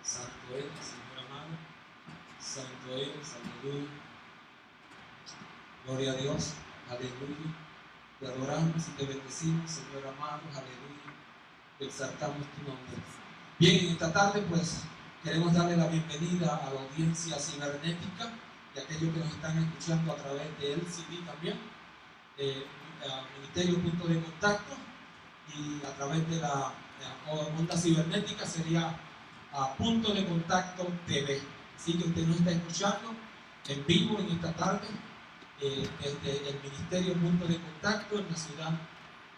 Santo eres, Señor amado. Santo eres, aleluya. Gloria a Dios, aleluya. Te adoramos y te bendecimos, Señor amado, aleluya. Te exaltamos tu nombre. Bien, en esta tarde pues queremos darle la bienvenida a la audiencia cibernética y a aquellos que nos están escuchando a través de LCD también, Ministerio Punto de Contacto, y a través de la onda cibernética sería Punto de Contacto TV. Así que usted nos está escuchando en vivo en esta tarde desde el Ministerio Punto de Contacto en la ciudad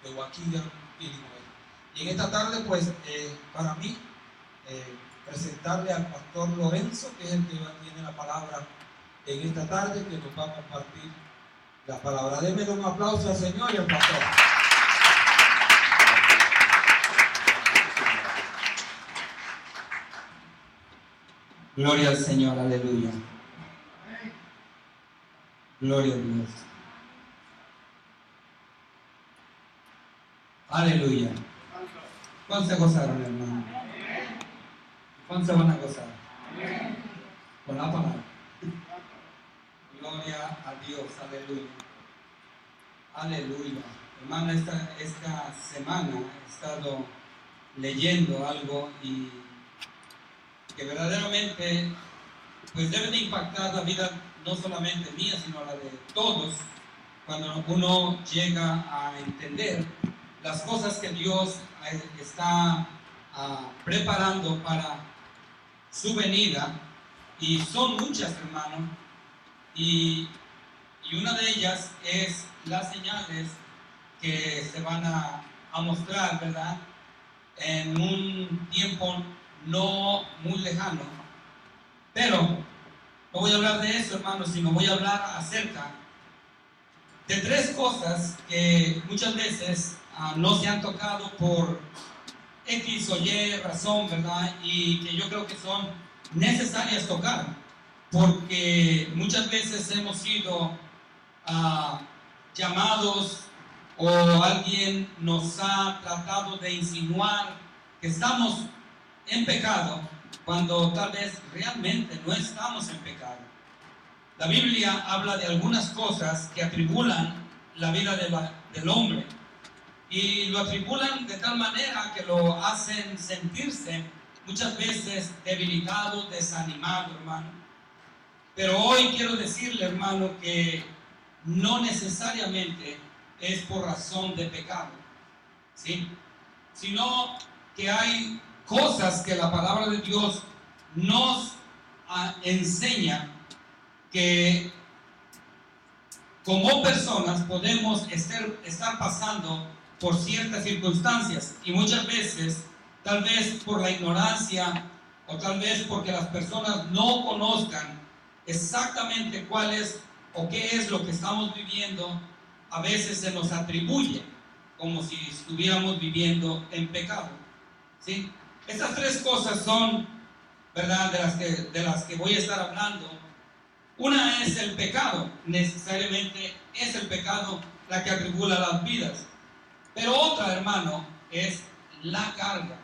de Waukegan, Illinois. Y en esta tarde pues para mí presentarle al pastor Lorenzo, que es el que tiene la palabra en esta tarde, que nos va a compartir la palabra. Denme un aplauso al Señor y al pastor. Gloria al Señor, aleluya. Gloria a Dios. Aleluya. ¿Cuántos se gozaron, hermano? ¿Cuántos se van a gozar? Con la palabra. Gloria a Dios, aleluya. Aleluya. Hermano, esta semana he estado leyendo algo y que verdaderamente pues debe de impactar la vida no solamente mía, sino la de todos, cuando uno llega a entender las cosas que Dios está preparando para su venida, y son muchas, hermano, y una de ellas es las señales que se van a mostrar, ¿verdad?, en un tiempo no muy lejano. Pero no voy a hablar de eso, hermano, sino voy a hablar acerca de tres cosas que muchas veces no se han tocado por X o Y razón, ¿verdad? Y que yo creo que son necesarias tocar, porque muchas veces hemos sido llamados, o alguien nos ha tratado de insinuar que estamos en pecado, cuando tal vez realmente no estamos en pecado. La Biblia habla de algunas cosas que atribulan la vida del hombre, y lo atribulan de tal manera que lo hacen sentirse muchas veces debilitado, desanimado, hermano. Pero hoy quiero decirle, hermano, que no necesariamente es por razón de pecado, ¿sí?, sino que hay cosas que la palabra de Dios nos enseña, que como personas podemos estar pasando por ciertas circunstancias, y muchas veces, tal vez por la ignorancia, o tal vez porque las personas no conozcan exactamente cuál es o qué es lo que estamos viviendo, a veces se nos atribuye como si estuviéramos viviendo en pecado, ¿sí? Estas tres cosas son, ¿verdad?, de las que voy a estar hablando. Una es el pecado, necesariamente es el pecado la que atribula las vidas. Pero otra, hermano, es la carga,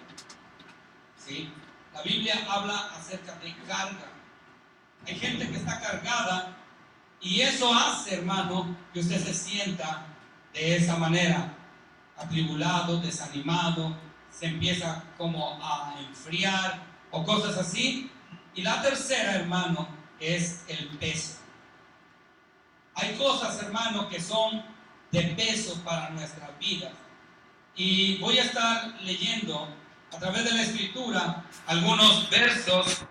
¿sí? La Biblia habla acerca de carga. Hay gente que está cargada, y eso hace, hermano, que usted se sienta de esa manera, atribulado, desanimado, se empieza como a enfriar o cosas así. Y la tercera, hermano, es el peso. Hay cosas, hermano, que son de peso para nuestras vidas, y voy a estar leyendo a través de la Escritura algunos versos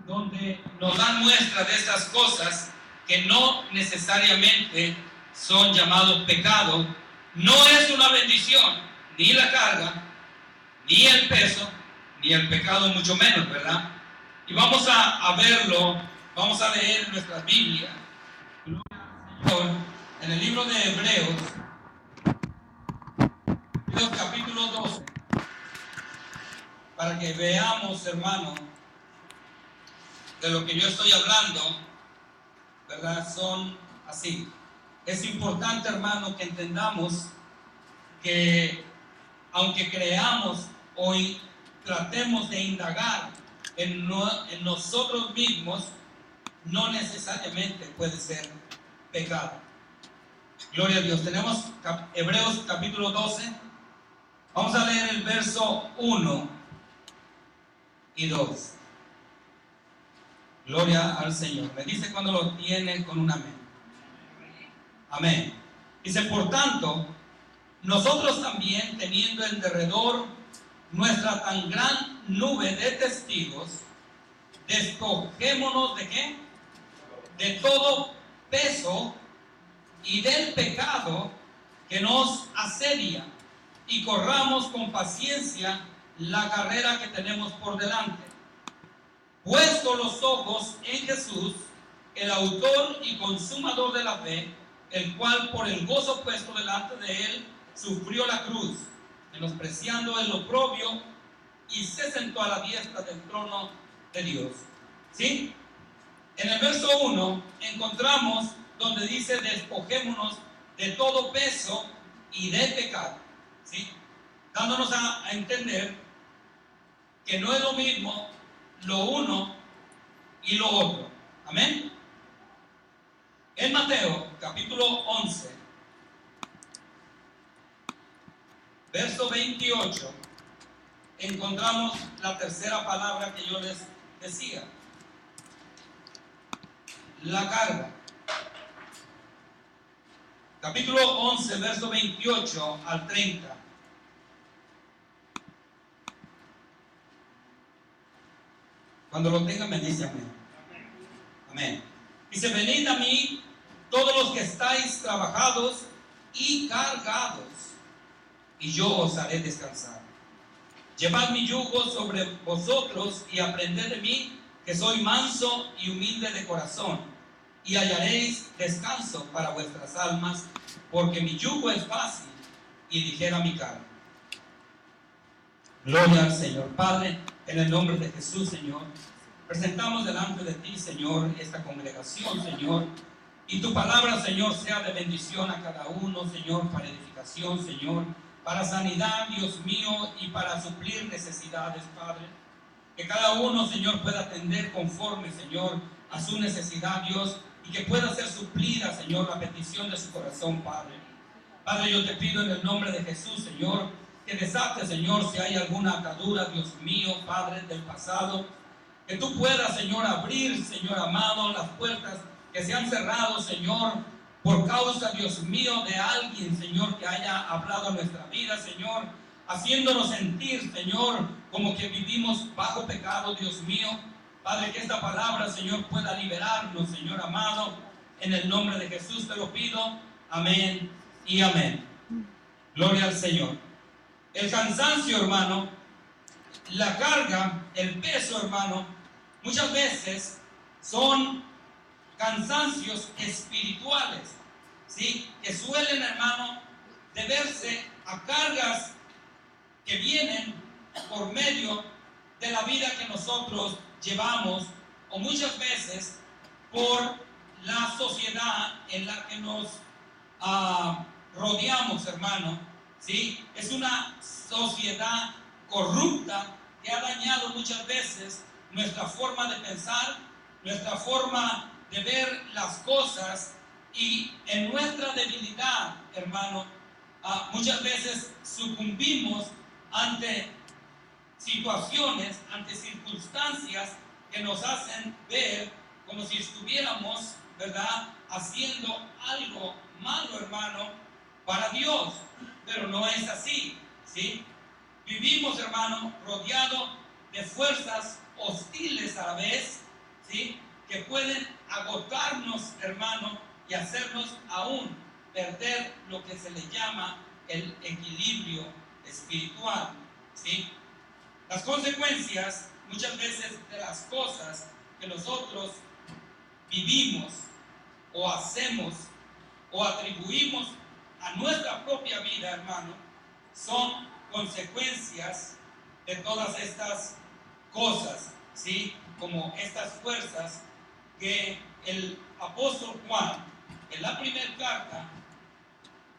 donde nos dan muestra de estas cosas que no necesariamente son llamados pecado. No es una bendición ni la carga, ni el peso, ni el pecado, mucho menos, ¿verdad? Y vamos a verlo, vamos a leer en nuestra Biblia, en el libro de Hebreos, capítulo 12, para que veamos, hermano, de lo que yo estoy hablando, ¿verdad? Son así. Es importante, hermano, que entendamos que aunque creamos, hoy tratemos de indagar en nosotros mismos no necesariamente puede ser pecado. Gloria a Dios. Tenemos Hebreos capítulo 12. Vamos a leer el verso 1 y 2. Gloria al Señor. Me dice cuando lo tiene con un amén. Amén. Dice, por tanto, nosotros también, teniendo en derredor nuestra tan gran nube de testigos, despojémonos de ¿qué? De todo peso y del pecado que nos asedia, y corramos con paciencia la carrera que tenemos por delante, puesto los ojos en Jesús, el autor y consumador de la fe, el cual por el gozo puesto delante de él sufrió la cruz, menospreciando el oprobio, y se sentó a la diestra del trono de Dios. ¿Sí? En el verso 1 encontramos donde dice despojémonos de todo peso y de pecado, ¿sí? Dándonos a entender que no es lo mismo lo uno y lo otro. Amén. En Mateo capítulo 11, verso 28, encontramos la tercera palabra que yo les decía: la carga. Capítulo 11, verso 28 al 30. Cuando lo tengan me dice amén. Amén. Dice, venid a mí todos los que estáis trabajados y cargados, y yo os haré descansar. Llevad mi yugo sobre vosotros y aprended de mí, que soy manso y humilde de corazón, y hallaréis descanso para vuestras almas, porque mi yugo es fácil y ligera mi carga. Gloria al Señor. Padre, en el nombre de Jesús, Señor, presentamos delante de ti, Señor, esta congregación, Señor, y tu palabra, Señor, sea de bendición a cada uno, Señor, para edificación, Señor, para sanidad, Dios mío, y para suplir necesidades, Padre. Que cada uno, Señor, pueda atender conforme, Señor, a su necesidad, Dios, y que pueda ser suplida, Señor, la petición de su corazón, Padre. Padre, yo te pido en el nombre de Jesús, Señor, que desate, Señor, si hay alguna atadura, Dios mío, Padre, del pasado, que tú puedas, Señor, abrir, Señor amado, las puertas que se han cerrado, Señor, por causa, Dios mío, de alguien, Señor, que haya hablado en nuestra vida, Señor, haciéndonos sentir, Señor, como que vivimos bajo pecado, Dios mío. Padre, que esta palabra, Señor, pueda liberarnos, Señor amado, en el nombre de Jesús te lo pido. Amén y amén. Gloria al Señor. El cansancio, hermano, la carga, el peso, hermano, muchas veces son cansancios espirituales, ¿sí? Que suelen, hermano, deberse a cargas que vienen por medio de la vida que nosotros llevamos, o muchas veces por la sociedad en la que nos rodeamos, hermano, ¿sí? Es una sociedad corrupta que ha dañado muchas veces nuestra forma de pensar, nuestra forma de ver las cosas, y en nuestra debilidad, hermano, muchas veces sucumbimos ante situaciones, ante circunstancias que nos hacen ver como si estuviéramos, ¿verdad?, haciendo algo malo, hermano, para Dios, pero no es así, ¿sí? Vivimos, hermano, rodeados de fuerzas hostiles a la vez, ¿sí?, que pueden agotarnos, hermano, y hacernos aún perder lo que se le llama el equilibrio espiritual, ¿sí? Las consecuencias, muchas veces, de las cosas que nosotros vivimos o hacemos o atribuimos a nuestra propia vida, hermano, son consecuencias de todas estas cosas, ¿sí? Como estas fuerzas que el apóstol Juan, en la primera carta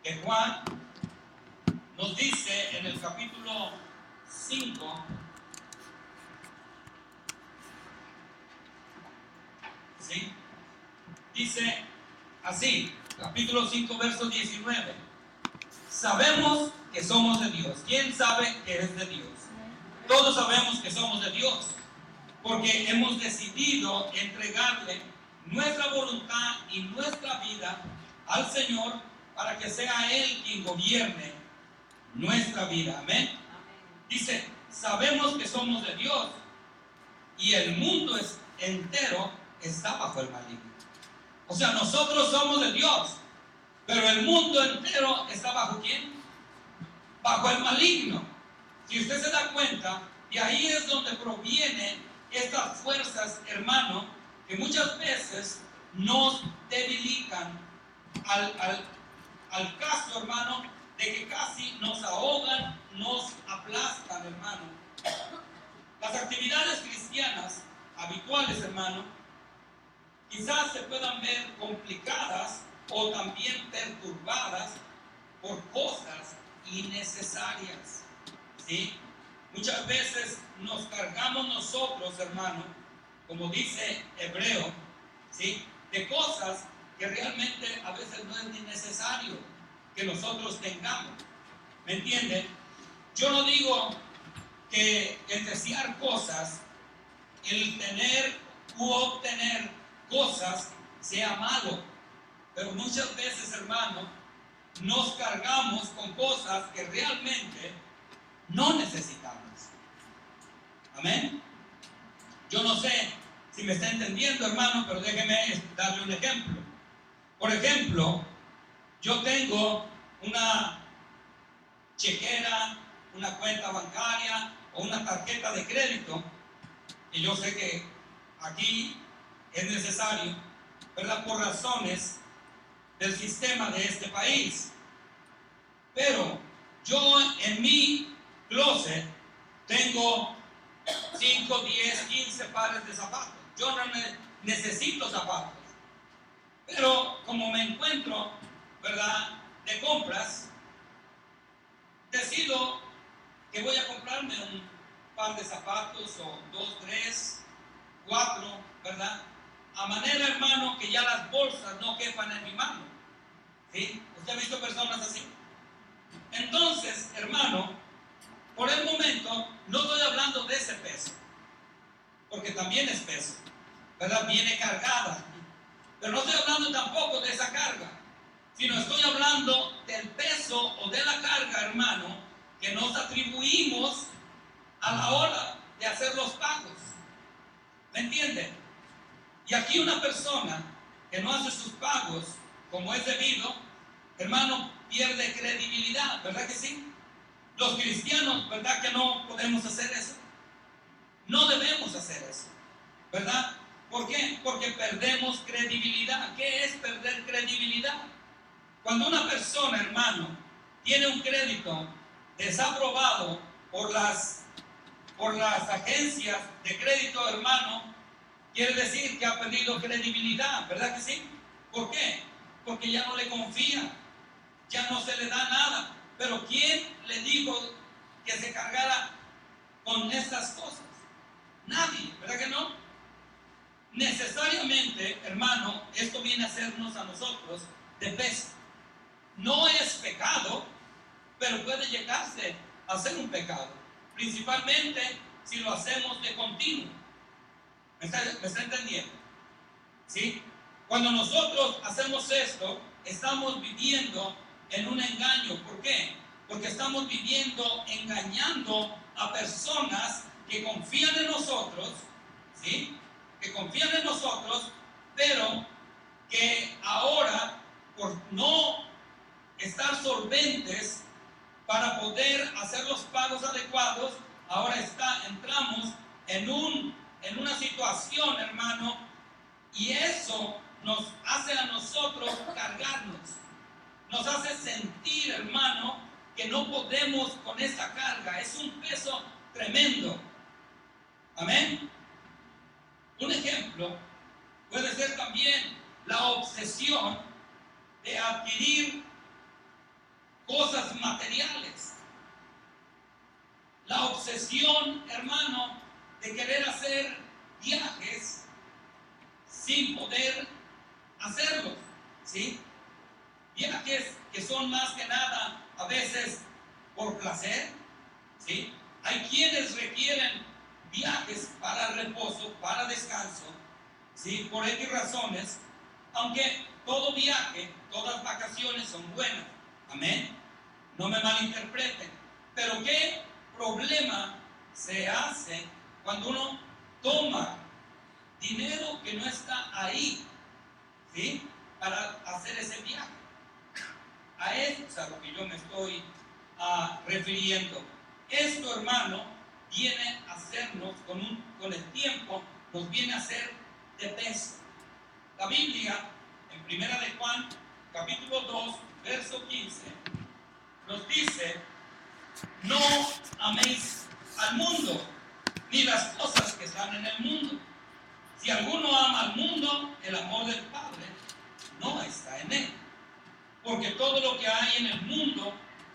de Juan, nos dice en el capítulo 5, ¿Sí? Dice así, capítulo 5, verso 19. Sabemos que somos de Dios. ¿Quién sabe que es de Dios? Todos sabemos que somos de Dios, porque hemos decidido entregarle nuestra voluntad y nuestra vida al Señor para que sea Él quien gobierne nuestra vida. Amén. Dice, sabemos que somos de Dios y el mundo entero está bajo el maligno. O sea, nosotros somos de Dios, pero el mundo entero está bajo ¿quién? Bajo el maligno. Si usted se da cuenta, y ahí es donde provienen estas fuerzas, hermano, que muchas veces nos debilitan al caso, hermano, de que casi nos ahogan, nos aplastan, hermano. Las actividades cristianas habituales, hermano, quizás se puedan ver complicadas o también perturbadas por cosas innecesarias, ¿sí? Muchas veces nos cargamos nosotros, hermano, como dice Hebreo, ¿sí? De cosas que realmente a veces no es ni necesario que nosotros tengamos. ¿Me entienden? Yo no digo que el desear cosas, el tener u obtener cosas sea malo, pero muchas veces, hermano, nos cargamos con cosas que realmente no necesitamos. Amén. Yo no sé si me está entendiendo, hermano, pero déjeme darle un ejemplo. Por ejemplo, yo tengo una chequera, una cuenta bancaria o una tarjeta de crédito, y yo sé que aquí es necesario, ¿verdad? Por razones del sistema de este país. Pero yo en mi closet tengo 5, 10, 15 pares de zapatos. Yo no necesito zapatos. Pero como me encuentro, ¿verdad?, de compras, decido que voy a comprarme un par de zapatos o 2, 3, 4, ¿verdad? A manera, hermano, que ya las bolsas no quepan en mi mano. ¿Sí? ¿Usted ha visto personas así? Entonces, hermano, por el momento no estoy hablando de ese peso, porque también es peso, ¿verdad? Viene cargada. Pero no estoy hablando tampoco de esa carga, sino estoy hablando del peso o de la carga, hermano, que nos atribuimos a la hora de hacer los pagos. ¿Me entienden? Y aquí una persona que no hace sus pagos como es debido, hermano, pierde credibilidad, ¿verdad que sí? Los cristianos, ¿verdad que no podemos hacer eso? No debemos hacer eso, ¿verdad? ¿Por qué? Porque perdemos credibilidad. ¿Qué es perder credibilidad? Cuando una persona, hermano, tiene un crédito desaprobado por las agencias de crédito, hermano, quiere decir que ha perdido credibilidad, ¿verdad que sí? ¿Por qué? Porque ya no le confía, ya no se le da nada. Pero ¿quién le dijo que se cargara con estas cosas? Nadie, ¿verdad que no? Necesariamente, hermano, esto viene a hacernos a nosotros de peso. No es pecado, pero puede llegarse a ser un pecado, principalmente si lo hacemos de continuo. ¿Me está entendiendo? ¿Sí? Cuando nosotros hacemos esto, estamos viviendo en un engaño. ¿Por qué? Porque estamos viviendo engañando a personas que confían en nosotros, ¿sí? Que confían en nosotros, pero que ahora, por no estar solventes para poder hacer los pagos adecuados, ahora entramos en una situación, hermano, y eso nos hace a nosotros cargarnos, nos hace sentir, hermano, que no podemos con esta carga. Es un peso tremendo. Amén. Un ejemplo puede ser también la obsesión de adquirir cosas materiales. La obsesión, hermano, de querer hacer viajes sin ¿sí? Por X razones, aunque todo viaje, todas vacaciones son buenas. Amén. No me malinterpreten. Pero ¿qué problema se hace cuando uno toma dinero que no está ahí, ¿sí? Para hacer ese viaje? A eso es a lo que yo me estoy refiriendo. Esto, hermano, viene a hacernos, con el tiempo, nos viene a hacer de peso. La Biblia, en Primera de Juan, capítulo 2, verso 15, nos dice: no améis al mundo, ni las cosas que están en el mundo. Si alguno ama al mundo, el amor del Padre no está en él. Porque todo lo que hay en el mundo,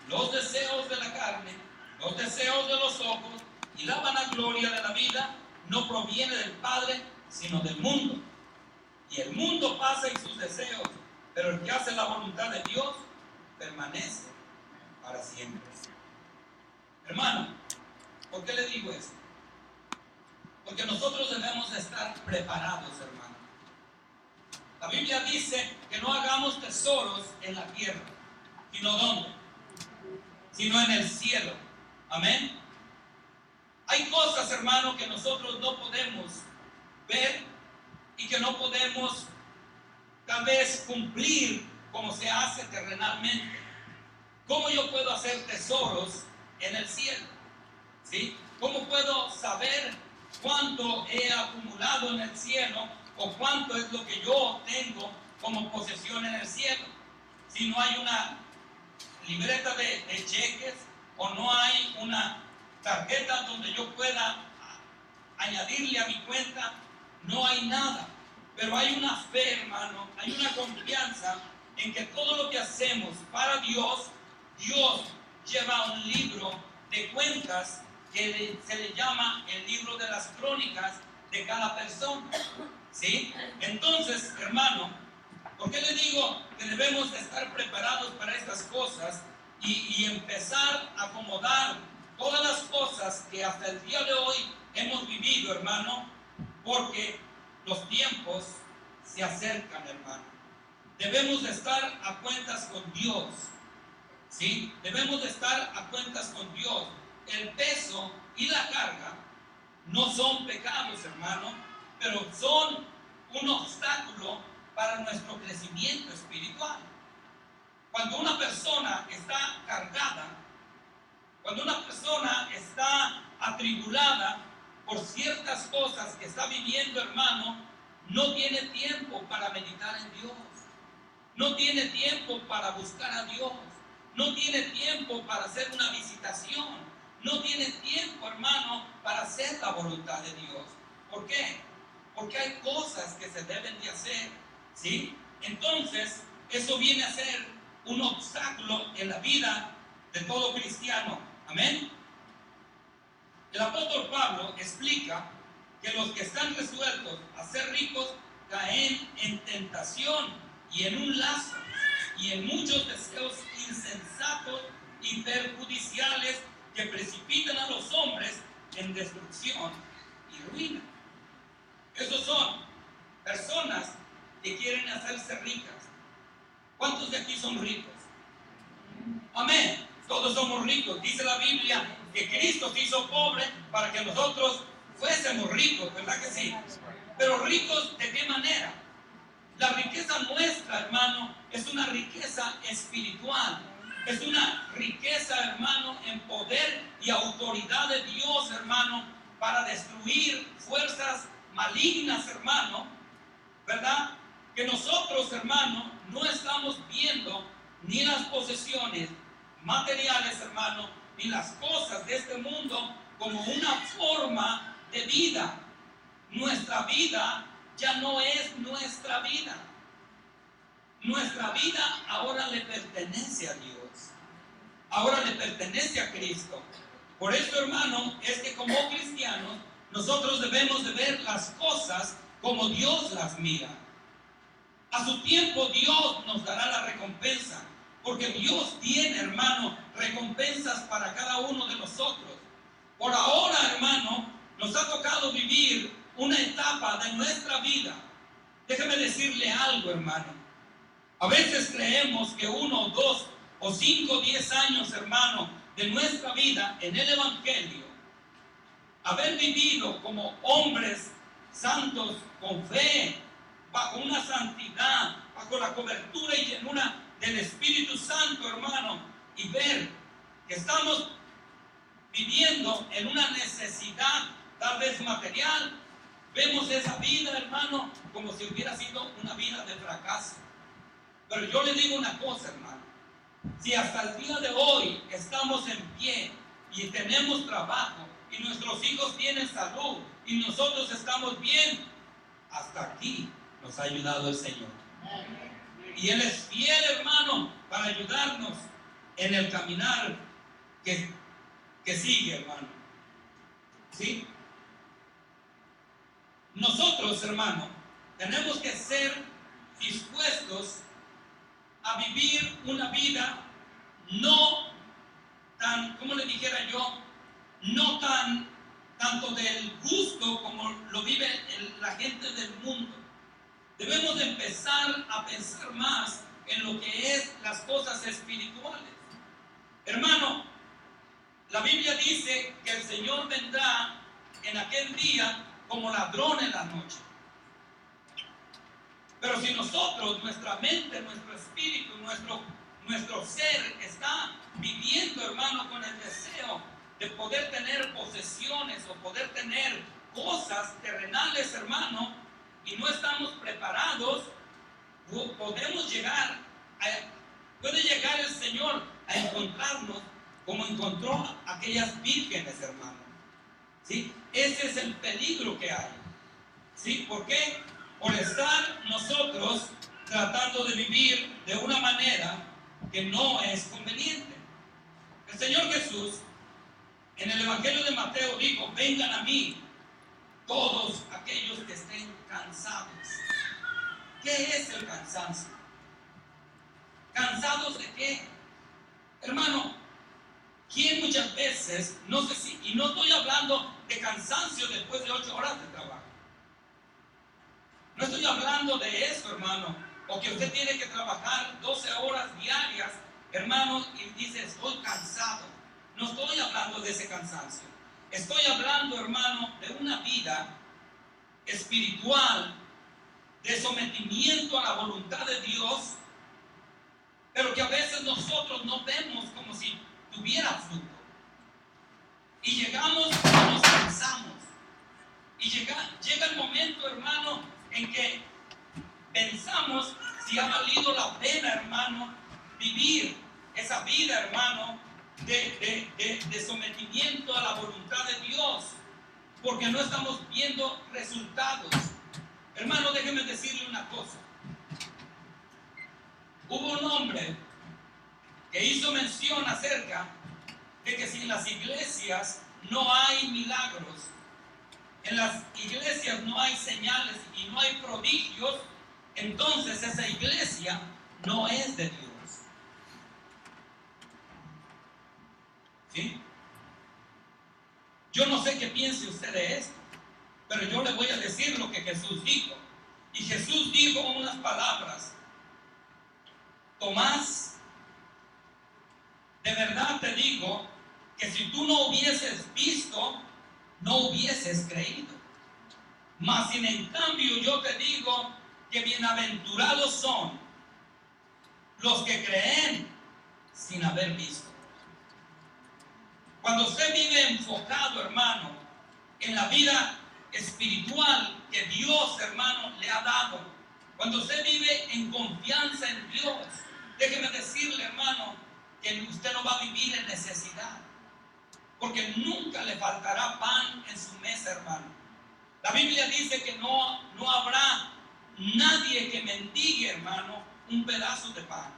los deseos de la carne, los deseos de los ojos y la vanagloria de la vida, no proviene del Padre, sino del mundo. Y el mundo pasa y sus deseos, pero el que hace la voluntad de Dios permanece para siempre. Hermano, ¿por qué le digo esto? Porque nosotros debemos estar preparados, hermano. La Biblia dice que no hagamos tesoros en la tierra, sino ¿dónde? Sino en el cielo. Amén. Hay cosas, hermano, que nosotros no podemos ver y que no podemos tal vez cumplir como se hace terrenalmente. ¿Cómo yo puedo hacer tesoros en el cielo? ¿Sí? ¿Cómo puedo saber cuánto he acumulado en el cielo o cuánto es lo que yo tengo como posesión en el cielo? Si no hay una libreta de cheques o no hay una tarjeta donde yo pueda añadirle a mi cuenta, no hay nada. Pero hay una fe, hermano, hay una confianza en que todo lo que hacemos para Dios, Dios lleva un libro de cuentas que se le llama el libro de las crónicas de cada persona. ¿Sí? Entonces, hermano, ¿por qué le digo que debemos estar preparados para estas cosas y empezar a acomodar todas las cosas que hasta el día de hoy hemos vivido, hermano? Porque los tiempos se acercan, hermano. Debemos de estar a cuentas con Dios. ¿Sí? Debemos de estar a cuentas con Dios. El peso y la carga no son pecados, hermano, pero son un obstáculo para nuestro crecimiento espiritual. Cuando una persona está cargada, cuando una persona está atribulada por ciertas cosas que está viviendo, hermano, no tiene tiempo para meditar en Dios, no tiene tiempo para buscar a Dios, no tiene tiempo para hacer una visitación, no tiene tiempo, hermano, para hacer la voluntad de Dios. ¿Por qué? Porque hay cosas que se deben de hacer, ¿sí? Entonces, eso viene a ser un obstáculo en la vida de todo cristiano. Amén. El apóstol Pablo explica que los que están resueltos a ser ricos caen en tentación y en un lazo y en muchos deseos insensatos y perjudiciales que precipitan a los hombres en destrucción y ruina. Esos son personas que quieren hacerse ricas. ¿Cuántos de aquí son ricos? Amén. Todos somos ricos. Dice la Biblia que Cristo se hizo pobre para que nosotros fuésemos ricos, ¿verdad que sí? Pero ricos, ¿de qué manera? La riqueza nuestra, hermano, es una riqueza espiritual. Es una riqueza, hermano, en poder y autoridad de Dios, hermano, para destruir fuerzas malignas, hermano, ¿verdad? Que nosotros, hermano, no estamos viendo ni las posesiones materiales, hermano, ni las cosas de este mundo como una forma de vida. Nuestra vida ya no es nuestra vida. Nuestra vida ahora le pertenece a Dios. Ahora le pertenece a Cristo. Por eso, hermano, es que como cristianos nosotros debemos de ver las cosas como Dios las mira. A su tiempo Dios nos dará la recompensa, porque Dios tiene, hermano, recompensas para cada uno de nosotros. Por ahora, hermano, nos ha tocado vivir una etapa de nuestra vida Déjeme decirle algo, hermano. A veces creemos que 1, 2 o 5, 10 años, hermano, de nuestra vida en el Evangelio, haber vivido como hombres santos con fe, bajo una santidad, bajo la cobertura y llenura del Espíritu Santo, hermano, y ver que estamos viviendo en una necesidad tal vez material, vemos esa vida, hermano, como si hubiera sido una vida de fracaso. Pero yo le digo una cosa, hermano, si hasta el día de hoy estamos en pie y tenemos trabajo y nuestros hijos tienen salud y nosotros estamos bien, hasta aquí nos ha ayudado el Señor. Y Él es fiel, hermano, para ayudarnos en el caminar que sigue, hermano. ¿Sí? Nosotros, hermano, tenemos que ser dispuestos a vivir una vida no tan, como le dijera yo, no tanto del gusto como lo vive la gente del mundo. Debemos de empezar a pensar más en lo que es las cosas espirituales. Hermano, la Biblia dice que el Señor vendrá en aquel día como ladrón en la noche. Pero si nosotros, nuestra mente, nuestro espíritu, nuestro ser está viviendo, hermano, con el deseo de poder tener posesiones o poder tener cosas terrenales, hermano, y no estamos preparados, podemos llegar puede llegar el Señor a encontrarnos como encontró a aquellas vírgenes, hermano. ¿Sí? Ese es el peligro que hay. ¿Sí? ¿Por qué? Por estar nosotros tratando de vivir de una manera que no es conveniente. El Señor Jesús en el Evangelio de Mateo dijo: vengan a mí todos aquellos que estén cansados. ¿Qué es el cansancio? ¿Cansados de qué? Hermano, ¿quién muchas veces, no sé si, y no estoy hablando de cansancio después de 8 horas de trabajo? No estoy hablando de eso, hermano, o que usted tiene que trabajar 12 horas diarias, hermano, y dice: estoy cansado. No estoy hablando de ese cansancio. Estoy hablando, hermano, de una vida espiritual, de sometimiento a la voluntad de Dios, pero que a veces nosotros no vemos como si tuviera fruto. Y llegamos y nos cansamos. Y llega el momento, hermano, en que pensamos si ha valido la pena, hermano, vivir esa vida, hermano, de sometimiento a la voluntad de Dios, porque no estamos viendo resultados. Hermano, déjeme decirle una cosa. Hubo un hombre que hizo mención acerca de que si en las iglesias no hay milagros, en las iglesias no hay señales y no hay prodigios, entonces esa iglesia no es de Dios. ¿Sí? Yo no sé qué piense usted de esto, pero yo le voy a decir lo que Jesús dijo. Y Jesús dijo unas palabras: Tomás, de verdad te digo que si tú no hubieses visto, no hubieses creído. Mas sin en cambio yo te digo que bienaventurados son los que creen sin haber visto. Cuando usted vive enfocado, hermano, en la vida espiritual que Dios, hermano, le ha dado, cuando usted vive en confianza en Dios, déjeme decirle, hermano, que usted no va a vivir en necesidad, porque nunca le faltará pan en su mesa, hermano. La Biblia dice que no habrá nadie que mendigue, hermano, un pedazo de pan.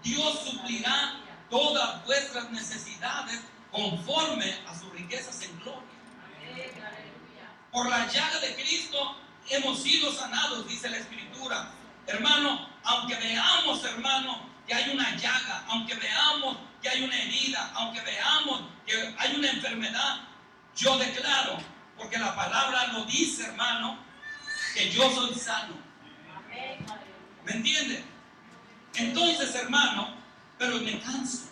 Dios suplirá todas vuestras necesidades conforme a sus riquezas en gloria. Por la llaga de Cristo hemos sido sanados, dice la Escritura. Hermano, aunque veamos, hermano, que hay una llaga, aunque veamos que hay una herida, aunque veamos que hay una enfermedad, yo declaro, porque la palabra lo dice, hermano, que yo soy sano. ¿Me entiende? Entonces, hermano, pero me canso.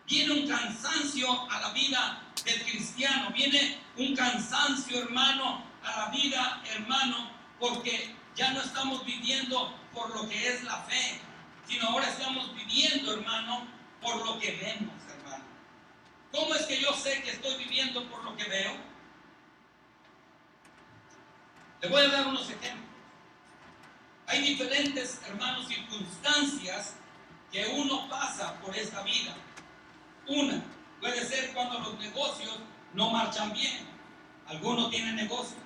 Viene un cansancio a la vida del cristiano. Viene un cansancio, hermano, a la vida, hermano, porque ya no estamos viviendo por lo que es la fe, sino ahora estamos viviendo, hermano, por lo que vemos, hermano. ¿Cómo es que yo sé que estoy viviendo por lo que veo? Le voy a dar unos ejemplos. Hay diferentes, hermanos, circunstancias que uno pasa por esta vida. Una, puede ser cuando los negocios no marchan bien. Algunos tienen negocio.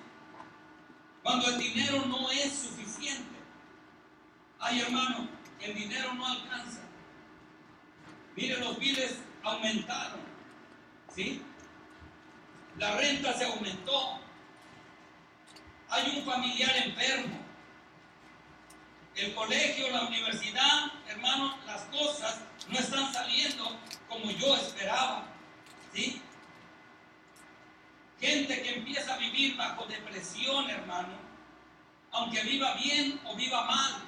Cuando el dinero no es suficiente. Ay, hermano, el dinero no alcanza. Mire, los biles aumentaron. ¿Sí? La renta se aumentó. Hay un familiar enfermo. El colegio, la universidad, hermano, las cosas no están saliendo como yo esperaba. ¿Sí? Gente que empieza a vivir bajo depresión, hermano, aunque viva bien o viva mal.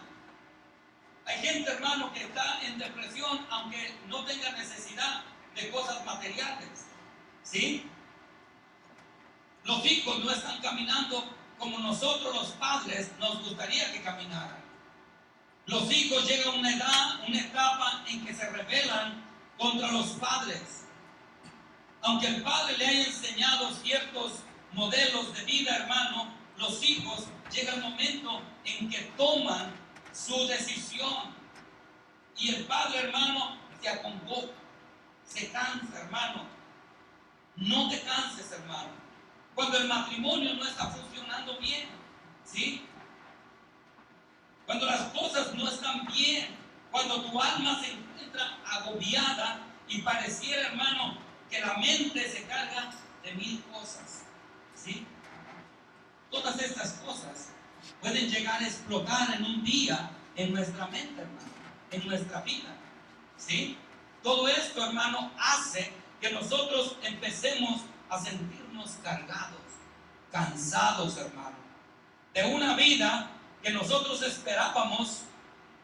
Hay gente, hermano, que está en depresión aunque no tenga necesidad de cosas materiales. ¿Sí? Los hijos no están caminando como nosotros los padres nos gustaría que caminaran. Los hijos llegan a una edad, una etapa en que se rebelan contra los padres. Aunque el padre le haya enseñado ciertos modelos de vida, hermano, los hijos llega el momento en que toman su decisión. Y el padre, hermano, se acongoja, se cansa, hermano. No te canses, hermano. Cuando el matrimonio no está funcionando bien, ¿sí? Cuando las cosas no están bien, cuando tu alma se encuentra agobiada y pareciera, hermano, que la mente se carga de 1000 cosas, ¿sí? Todas estas cosas pueden llegar a explotar en un día en nuestra mente, hermano, en nuestra vida, ¿sí? Todo esto, hermano, hace que nosotros empecemos a sentirnos cargados, cansados, hermano, de una vida que nosotros esperábamos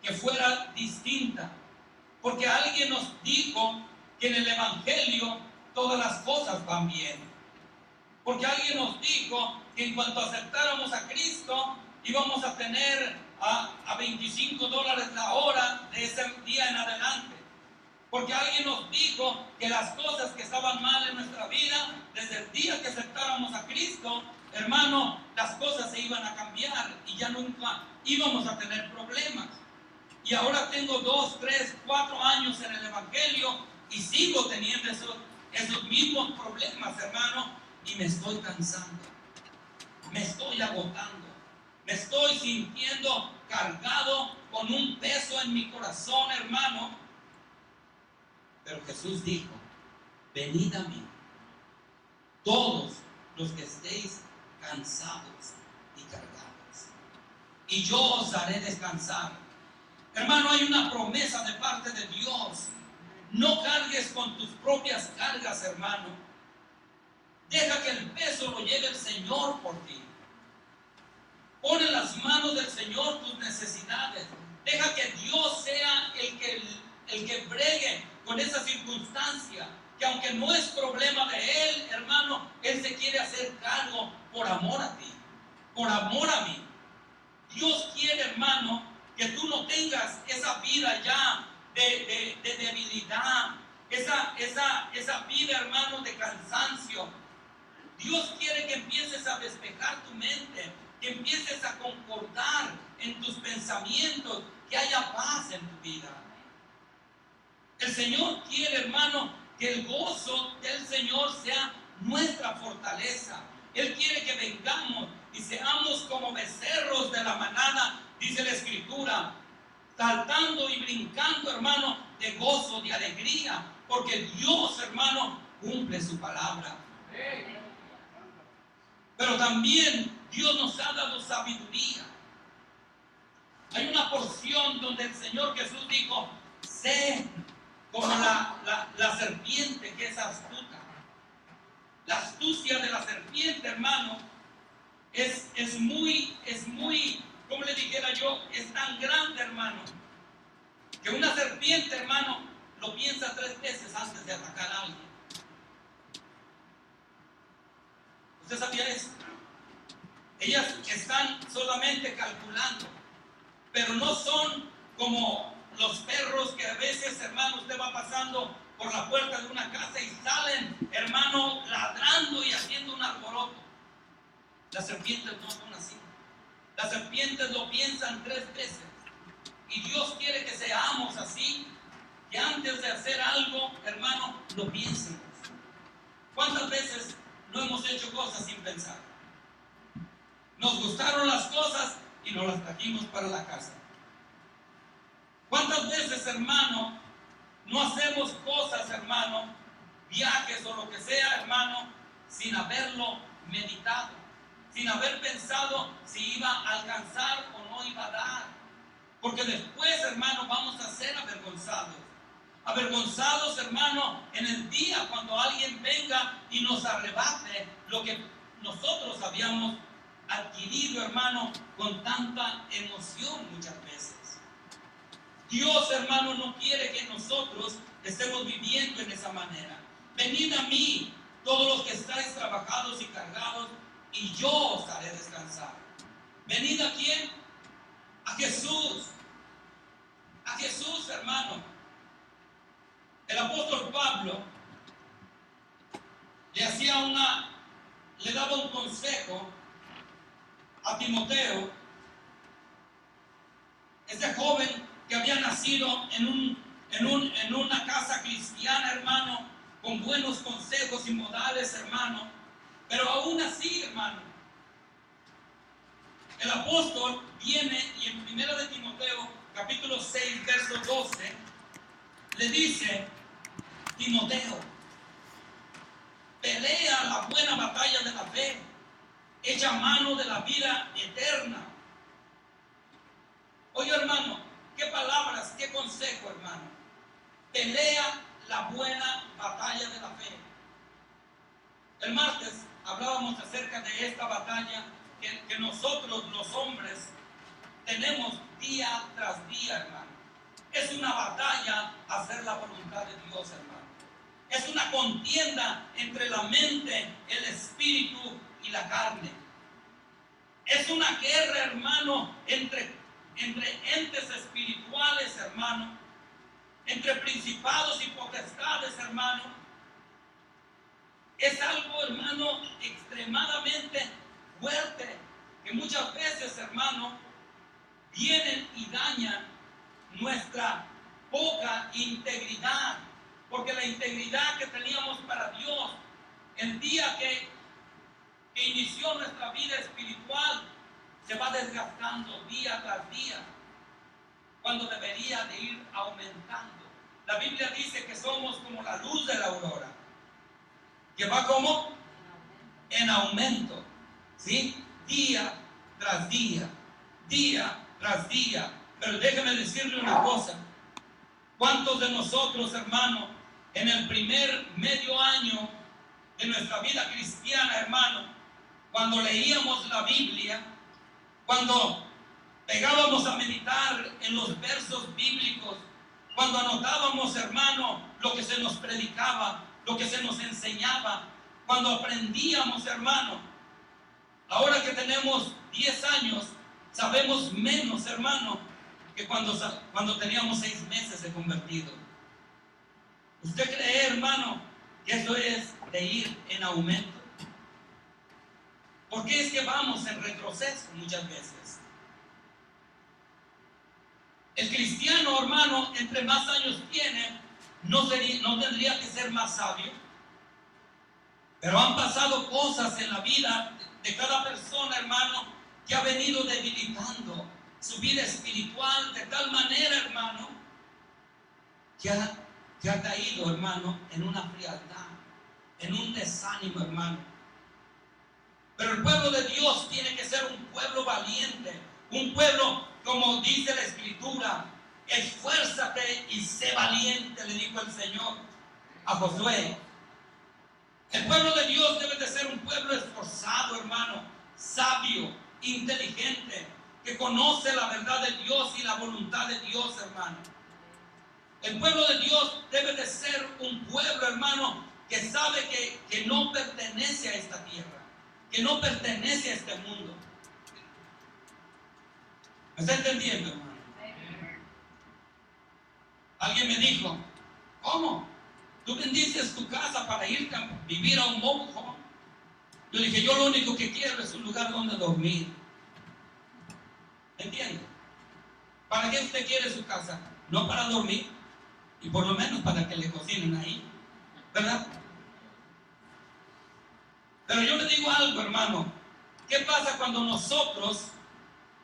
que fuera distinta, porque alguien nos dijo que en el Evangelio todas las cosas van bien, porque alguien nos dijo que en cuanto aceptáramos a Cristo íbamos a tener a $25 la hora de ese día en adelante, porque alguien nos dijo que las cosas que estaban mal en nuestra vida, desde el día que aceptáramos a Cristo, hermano, las cosas se iban a cambiar y ya nunca íbamos a tener problemas. Y ahora tengo 2, 3, 4 años en el Evangelio y sigo teniendo esos mismos problemas, hermano, y me estoy cansando, me estoy agotando, me estoy sintiendo cargado con un peso en mi corazón, hermano. Pero Jesús dijo: venid a mí, todos los que estéis cansados y cargados, y yo os haré descansar. Hermano, hay una promesa de parte de Dios. No cargues con tus propias cargas, hermano. Deja que el peso lo lleve el Señor por ti. Pon en las manos del Señor tus necesidades. Deja que Dios sea el que bregue con esa circunstancia, que aunque no es problema de Él, hermano, Él se quiere hacer cargo por amor a ti, por amor a mí. Dios quiere, hermano, que tú no tengas esa vida ya de debilidad, esa vida, hermano, de cansancio. Dios quiere que empieces a despejar tu mente, que empieces a concordar en tus pensamientos, que haya paz en tu vida. El Señor quiere, hermano, que el gozo del Señor sea nuestra fortaleza. Él quiere que vengamos y seamos como becerros de la manada, dice la Escritura, saltando y brincando, hermano, de gozo, de alegría, porque Dios, hermano, cumple su palabra. Pero también Dios nos ha dado sabiduría. Hay una porción donde el Señor Jesús dijo: sé como la serpiente que es astuta. La astucia de la serpiente, hermano, es es muy, como le dijera yo, es tan grande, hermano, que una serpiente, hermano, lo piensa 3 veces antes de atacar a alguien. ¿Usted sabía eso? Ellas están solamente calculando, pero no son como los perros que a veces, hermano, usted va pasando por la puerta de una casa y salen, hermano, ladrando y haciendo un alboroto. Las serpientes no son así. Las serpientes lo piensan 3 veces. Y Dios quiere que seamos así, que antes de hacer algo, hermano, lo piensen. ¿Cuántas veces no hemos hecho cosas sin pensar? Nos gustaron las cosas y nos las trajimos para la casa. ¿Cuántas veces, hermano, no hacemos cosas, hermano, viajes o lo que sea, hermano, sin haberlo meditado, sin haber pensado si iba a alcanzar o no iba a dar? Porque después, hermano, vamos a ser avergonzados. Avergonzados, hermano, en el día cuando alguien venga y nos arrebate lo que nosotros habíamos adquirido, hermano, con tanta emoción muchas veces. Dios, hermano, no quiere que nosotros estemos viviendo en esa manera. Venid a mí, todos los que estáis trabajados y cargados, y yo os haré descansar. ¿Venid a quién? A Jesús. A Jesús, hermano. El apóstol Pablo le daba un consejo a Timoteo, ese joven que había nacido en una casa cristiana, hermano, con buenos consejos y modales, hermano, pero aún así, hermano, el apóstol viene y en 1 de Timoteo, capítulo 6, verso 12, le dice: Timoteo, pelea la buena batalla de la fe, echa mano de la vida eterna. Oye, hermano, qué palabras, qué consejo, hermano. Pelea la buena batalla de la fe. El martes hablábamos acerca de esta batalla que nosotros los hombres tenemos día tras día, hermano. Es una batalla hacer la voluntad de Dios, hermano. Es una contienda entre la mente, el espíritu y la carne. Es una guerra, hermano, entre entes espirituales, hermano, entre principados y potestades, hermano. Es algo, hermano, extremadamente fuerte, que muchas veces, hermano, vienen y dañan nuestra poca integridad, porque la integridad que teníamos para Dios el día que inició nuestra vida espiritual se va desgastando día tras día, cuando debería de ir aumentando. La Biblia dice que somos como la luz de la aurora, que va como en aumento, ¿sí? Día tras día, día tras día. Pero déjeme decirle una cosa: ¿cuántos de nosotros, hermano, en el primer medio año de nuestra vida cristiana, hermano, cuando leíamos la Biblia, cuando pegábamos a meditar en los versos bíblicos, cuando anotábamos, hermano, lo que se nos predicaba, lo que se nos enseñaba, cuando aprendíamos, hermano, ahora que tenemos 10 años, sabemos menos, hermano, que cuando teníamos 6 meses de convertido? ¿Usted cree, hermano, que eso es de ir en aumento? ¿Por qué es que vamos en retroceso muchas veces? El cristiano, hermano, entre más años tiene, no tendría que ser más sabio. Pero han pasado cosas en la vida de cada persona, hermano, que ha venido debilitando su vida espiritual de tal manera, hermano, que ha caído, hermano, en una frialdad, en un desánimo, hermano. Pero el pueblo de Dios tiene que ser un pueblo valiente, un pueblo, como dice la Escritura: esfuérzate y sé valiente, le dijo el Señor a Josué. El pueblo de Dios debe de ser un pueblo esforzado, hermano, sabio, inteligente, que conoce la verdad de Dios y la voluntad de Dios, hermano. El pueblo de Dios debe de ser un pueblo, hermano, que sabe que no pertenece a esta tierra, que no pertenece a este mundo. ¿Me está entendiendo, hermano? Alguien me dijo, ¿cómo? ¿Tú bendices tu casa para ir a vivir a un mobile home? Yo dije, yo lo único que quiero es un lugar donde dormir. ¿Entiende? ¿Para qué usted quiere su casa? No para dormir, y por lo menos para que le cocinen ahí, ¿verdad? Pero yo le digo algo, hermano. ¿Qué pasa cuando nosotros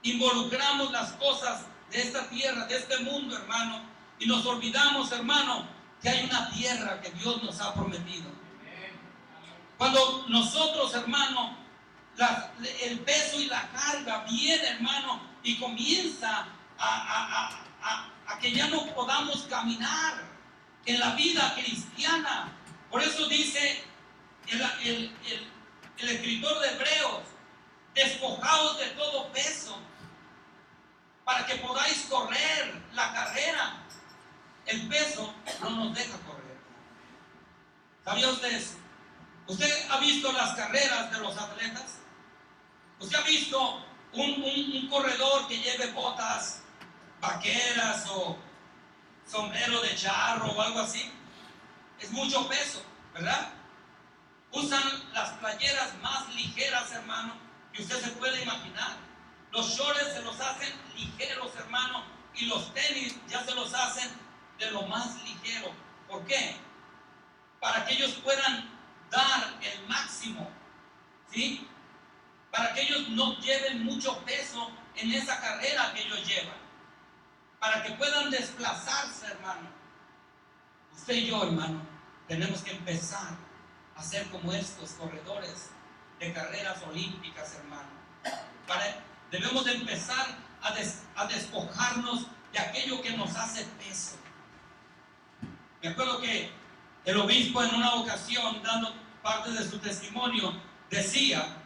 involucramos las cosas de esta tierra, de este mundo, hermano, y nos olvidamos, hermano, que hay una tierra que Dios nos ha prometido? Cuando nosotros, hermano, el peso y la carga viene, hermano, y comienza a que ya no podamos caminar en la vida cristiana. Por eso dice el escritor de Hebreos, despojaos de todo peso para que podáis correr la carrera. El peso no nos deja correr. ¿Sabía usted eso? ¿Usted ha visto las carreras de los atletas? ¿Usted ha visto un corredor que lleve botas vaqueras o sombrero de charro o algo así? Es mucho peso, ¿verdad? Usan las playeras más ligeras, hermano, que usted se puede imaginar. Los shorts se los hacen ligeros, hermano, y los tenis ya se los hacen de lo más ligero. ¿Por qué? Para que ellos puedan dar el máximo, ¿sí? Para que ellos no lleven mucho peso en esa carrera que ellos llevan, para que puedan desplazarse, hermano. Usted y yo, hermano, tenemos que empezar a ser como estos corredores de carreras olímpicas, hermano. Debemos de empezar a despojarnos de aquello que nos hace peso. Me acuerdo que el obispo en una ocasión, dando parte de su testimonio, decía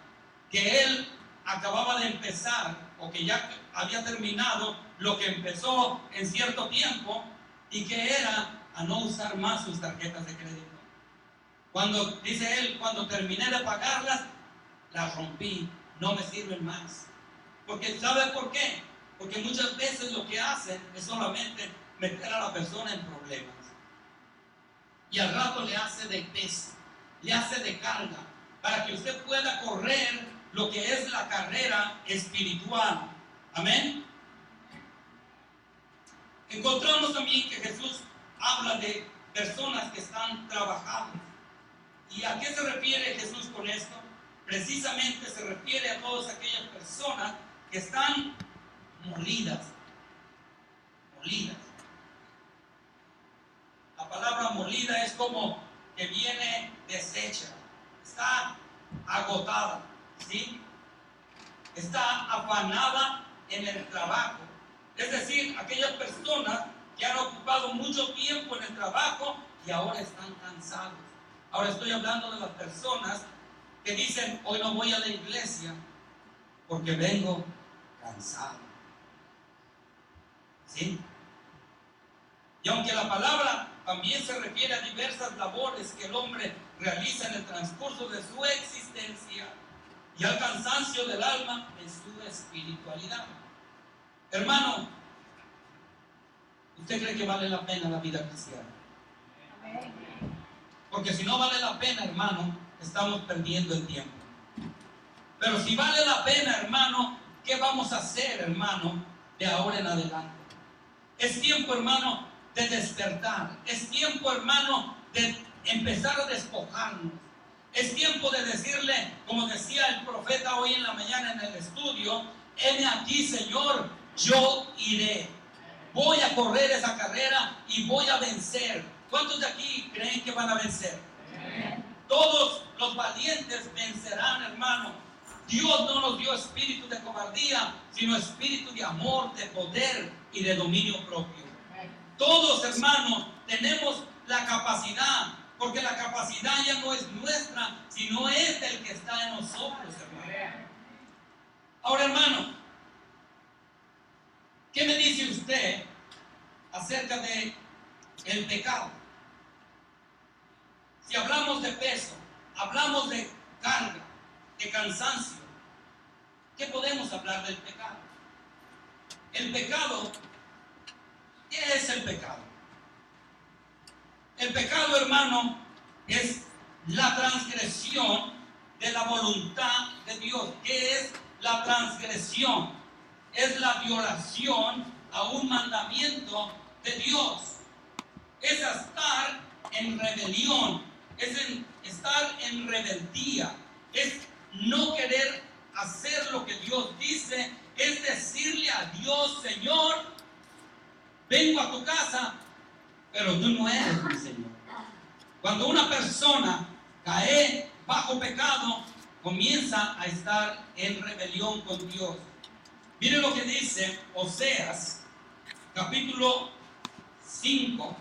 que él acababa de empezar, o que ya había terminado lo que empezó en cierto tiempo, y que era a no usar más sus tarjetas de crédito. Cuando, dice él, cuando terminé de pagarlas, las rompí, no me sirven más. Porque ¿sabe por qué? Porque muchas veces lo que hacen es solamente meter a la persona en problemas. Y al rato le hace de peso, le hace de carga, para que usted pueda correr lo que es la carrera espiritual. Amén. Encontramos también que Jesús habla de personas que están trabajando. ¿Y a qué se refiere Jesús con esto? Precisamente se refiere a todas aquellas personas que están molidas. La palabra molida es como que viene deshecha, está agotada, ¿sí? Está afanada en el trabajo. Es decir, aquellas personas que han ocupado mucho tiempo en el trabajo y ahora están cansados. Ahora estoy hablando de las personas que dicen, hoy no voy a la iglesia porque vengo cansado. ¿Sí? Y aunque la palabra también se refiere a diversas labores que el hombre realiza en el transcurso de su existencia y al cansancio del alma en su espiritualidad. Hermano, ¿usted cree que vale la pena la vida cristiana? Porque si no vale la pena, hermano, estamos perdiendo el tiempo. Pero si vale la pena, hermano, ¿qué vamos a hacer, hermano, de ahora en adelante? Es tiempo, hermano, de despertar. Es tiempo, hermano, de empezar a despojarnos. Es tiempo de decirle, como decía el profeta hoy en la mañana en el estudio, heme aquí, Señor, yo iré. Voy a correr esa carrera y voy a vencer. ¿Cuántos de aquí creen que van a vencer? Todos los valientes vencerán, hermano. Dios no nos dio espíritu de cobardía, sino espíritu de amor, de poder y de dominio propio. Todos, hermanos, tenemos la capacidad, porque la capacidad ya no es nuestra, sino es del que está en nosotros, hermano. Ahora, acerca de el pecado. Si hablamos de peso, hablamos de carga, de cansancio, ¿qué podemos hablar del pecado? El pecado, ¿qué es el pecado? El pecado, hermano, es la transgresión de la voluntad de Dios. ¿Qué es la transgresión? Es la violación a un mandamiento de Dios. Es estar en rebelión, es estar en rebeldía, es no querer hacer lo que Dios dice, es decirle a Dios: Señor, vengo a tu casa, pero tú no eres mi Señor. Cuando una persona cae bajo pecado, comienza a estar en rebelión con Dios. Mire lo que dice Oseas, capítulo 5.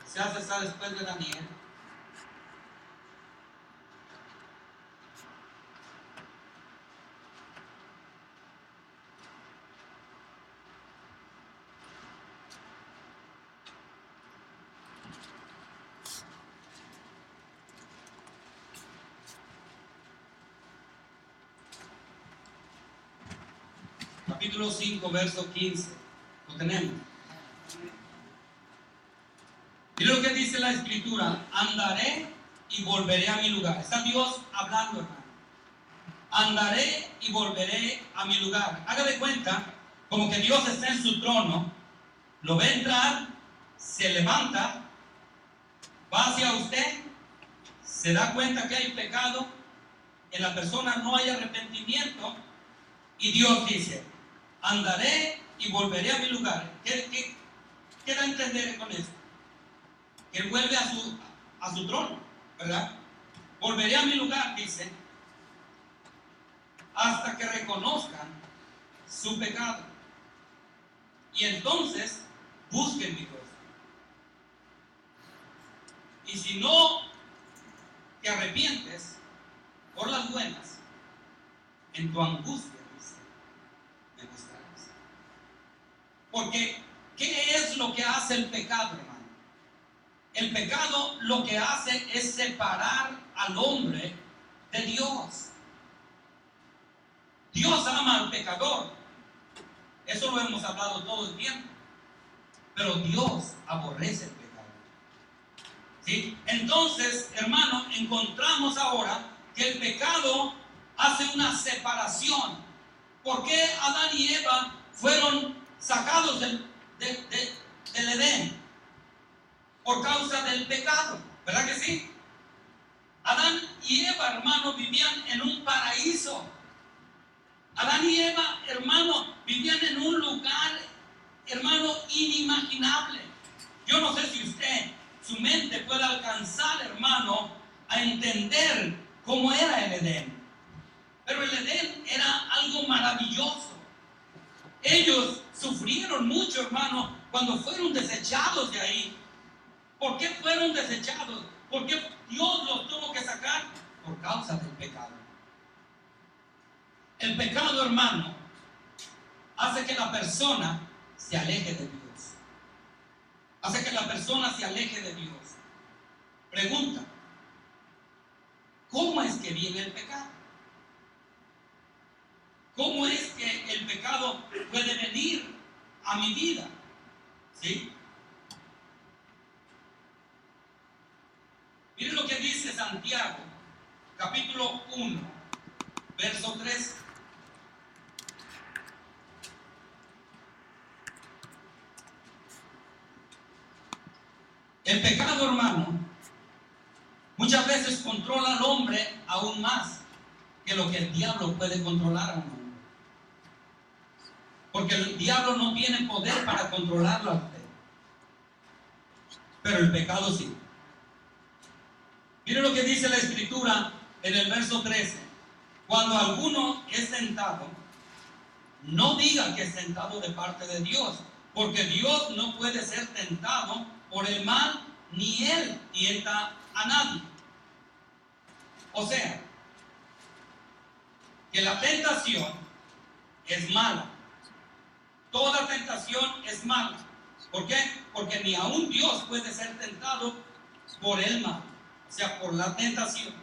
Oseas está después de Daniel. Capítulo 5, verso 15. Lo tenemos. Mira lo que dice la escritura: andaré y volveré a mi lugar. Está Dios hablando, hermano. Andaré y volveré a mi lugar. Haga de cuenta como que Dios está en su trono, lo ve entrar, se levanta, va hacia usted, se da cuenta que hay pecado, en la persona no hay arrepentimiento, y Dios dice: andaré y volveré a mi lugar. ¿Qué da a entender con esto? Que Él vuelve a su trono, ¿verdad? Volveré a mi lugar, dice, hasta que reconozcan su pecado. Y entonces busquen mi rostro. Y si no te arrepientes por las buenas, en tu angustia, dice, me buscarás. Porque, ¿qué es lo que hace el pecado, hermano? El pecado lo que hace es separar al hombre de Dios. Dios ama al pecador. Eso lo hemos hablado todo el tiempo. Pero Dios aborrece el pecado. ¿Sí? Entonces, hermano, encontramos ahora que el pecado hace una separación. ¿Por qué Adán y Eva fueron sacados del Edén? Por causa del pecado, ¿verdad que sí? Adán y Eva, hermano, vivían en un paraíso. Adán y Eva, hermano, vivían en un lugar, hermano, inimaginable. Yo no sé si usted, su mente puede alcanzar, hermano, a entender cómo era el Edén. Pero el Edén era algo maravilloso. Ellos sufrieron mucho, hermano, cuando fueron desechados de ahí. ¿Por qué fueron desechados? ¿Por qué Dios los tuvo que sacar? Por causa del pecado. El pecado, hermano, hace que la persona se aleje de Dios. Hace que la persona se aleje de Dios. Pregunta: ¿cómo es que viene el pecado? ¿Cómo es que el pecado puede venir a mi vida? ¿Sí? Miren lo que dice Santiago, capítulo 1, verso 3. El pecado, hermano, muchas veces controla al hombre aún más que lo que el diablo puede controlar a un hombre. Porque el diablo no tiene poder para controlarlo a usted. Pero el pecado sí. Mire lo que dice la escritura en el verso 13. Cuando alguno es tentado, no diga que es tentado de parte de Dios, porque Dios no puede ser tentado por el mal, ni Él tienta a nadie. O sea, que la tentación es mala. Toda tentación es mala. ¿Por qué? Porque ni aún Dios puede ser tentado por el mal, o sea, por la tentación,